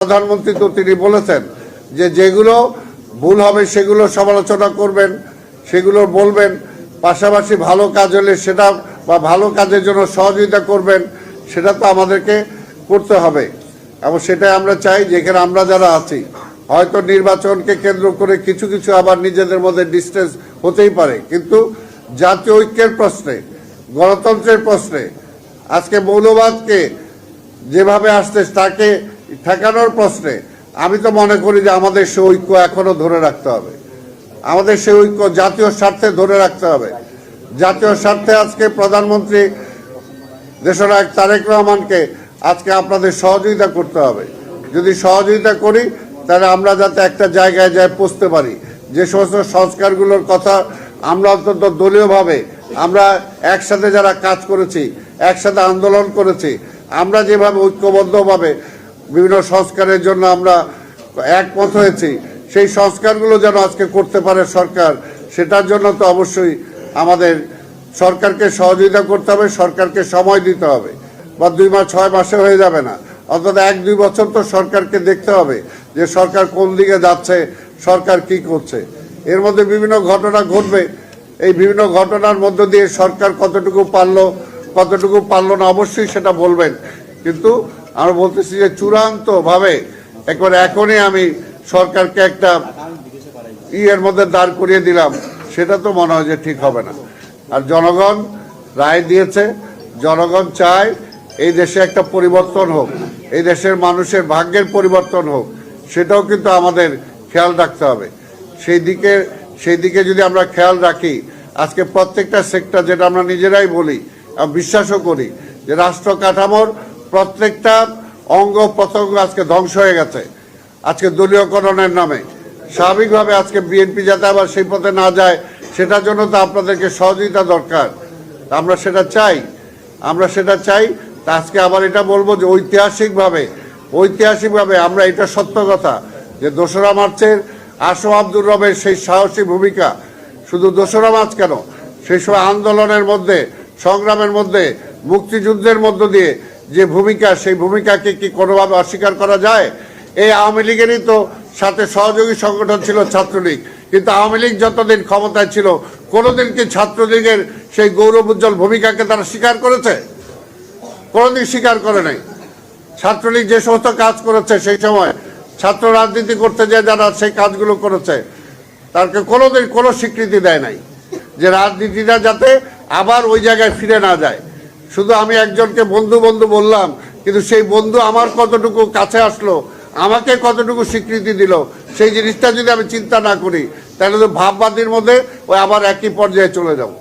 প্রধানমন্ত্রী তো তিনি বলেছেন যে যেগুলো ভুল হবে সেগুলো সমালোচনা করবেন, সেগুলো বলবেন, পাশাপাশি ভালো কাজ হলে সেটা বা ভালো কাজের জন্য সহযোগিতা করবেন, সেটা তো আমাদেরকে করতে হবে। এবং সেটাই আমরা চাই, যেখানে আমরা যারা আছি হয়তো নির্বাচনকে কেন্দ্র করে কিছু কিছু আবার নিজেদের মধ্যে ডিস্টেন্স হতেই পারে, কিন্তু জাতীয় ঐক্যের প্রশ্নে, গণতন্ত্রের প্রশ্নে, আজকে মৌলবাদকে যেভাবে আসছে তাকে ঠেকানোর প্রশ্নে আমি তো মনে করি যে আমাদের সে ঐক্য এখনো ধরে রাখতে হবে। আমাদের সেই ঐক্য জাতীয় স্বার্থে ধরে রাখতে হবে। জাতীয় স্বার্থে আজকে প্রধানমন্ত্রী দেশনায়ক তারেক রহমানকে আজকে আপনাদের সহযোগিতা করতে হবে। যদি সহযোগিতা করি তাহলে আমরা যাতে একটা জায়গায় যায় পৌঁছতে পারি। যে সমস্ত সংস্কারগুলোর কথা আমরা অন্তত দলীয়ভাবে আমরা একসাথে যারা কাজ করেছি, একসাথে আন্দোলন করেছি, আমরা যেভাবে ঐক্যবদ্ধভাবে বিভিন্ন সংস্কারের জন্য আমরা একমত হয়েছি, সেই সংস্কারগুলো যেন আজকে করতে পারে সরকার, সেটার জন্য তো অবশ্যই আমাদের সরকারকে সহযোগিতা করতে হবে, সরকারকে সময় দিতে হবে। বা 2 মাস 6 মাসে হয়ে যাবে না, অন্তত 1-2 বছর তো সরকারকে দেখতে হবে যে সরকার কোন দিকে যাচ্ছে, সরকার কি করছে। এর মধ্যে বিভিন্ন ঘটনা ঘটবে, এই বিভিন্ন ঘটনার মধ্য দিয়ে সরকার কতটুকু পারলো না অবশ্যই সেটা বলবেন। কিন্তু আমরা বলতেছি যে চূড়ান্তভাবে একবার এখনই আমি সরকারকে একটা এর মধ্যে দাঁড় করিয়ে দিলাম, সেটা তো মনে হয় যে ঠিক হবে না। আর জনগণ রায় দিয়েছে, জনগণ চায় এই দেশে একটা পরিবর্তন হোক, এই দেশের মানুষের ভাগ্যের পরিবর্তন হোক, সেটাও কিন্তু আমাদের খেয়াল রাখতে হবে। সেই দিকে যদি আমরা খেয়াল রাখি, আজকে প্রত্যেকটা সেক্টর, যেটা আমরা নিজেরাই বলি, বিশ্বাসও করি যে রাষ্ট্র কাঠামোর প্রত্যেকটা অঙ্গ প্রত্যঙ্গ আজকে ধ্বংস হয়ে গেছে আজকে দলীয়করণের নামে। স্বাভাবিকভাবে আজকে বিএনপি যাতে আবার সেই পথে না যায়, সেটার জন্য তো আপনাদেরকে সহযোগিতা দরকার। আমরা সেটা চাই। তা আজকে আবার এটা বলবো যে ঐতিহাসিকভাবে আমরা, এটা সত্য কথা যে 2রা মার্চের আসম আব্দুর রবের সেই সাহসী ভূমিকা, শুধু 2রা মার্চ কেন, সেই সময় আন্দোলনের মধ্যে, সংগ্রামের মধ্যে, মুক্তিযুদ্ধের মধ্য দিয়ে যে ভূমিকা, সেই ভূমিকাকে কি কোনোভাবে অস্বীকার করা যায়? এই আওয়ামী লীগেরই তো সাথে সহযোগী সংগঠন ছিল ছাত্রলীগ, কিন্তু আওয়ামী লীগ যতদিন ক্ষমতায় ছিল কোনোদিন কি ছাত্রলীগের সেই গৌরবোজ্জ্বল ভূমিকাকে তারা স্বীকার করেছে? কোনোদিন স্বীকার করে নাই। ছাত্রলীগ যে সমস্ত কাজ করেছে সেই সময়, ছাত্র রাজনীতি করতে যে যারা সেই কাজগুলো করেছে, তাকে কোনোদিন কোনো স্বীকৃতি দেয় নাই যে রাজনীতিটা যাতে আবার ওই জায়গায় ফিরে না যায়। শুধু আমি একজনকে বন্ধু বললাম, কিন্তু সেই বন্ধু আমার কতটুকু কাছে আসলো, আমাকে কতটুকু স্বীকৃতি দিল, সেই জিনিসটা যদি আমি চিন্তা না করি, তাহলে তো ভাববাদীর মধ্যে ওই আবার একই পর্যায়ে চলে যাব।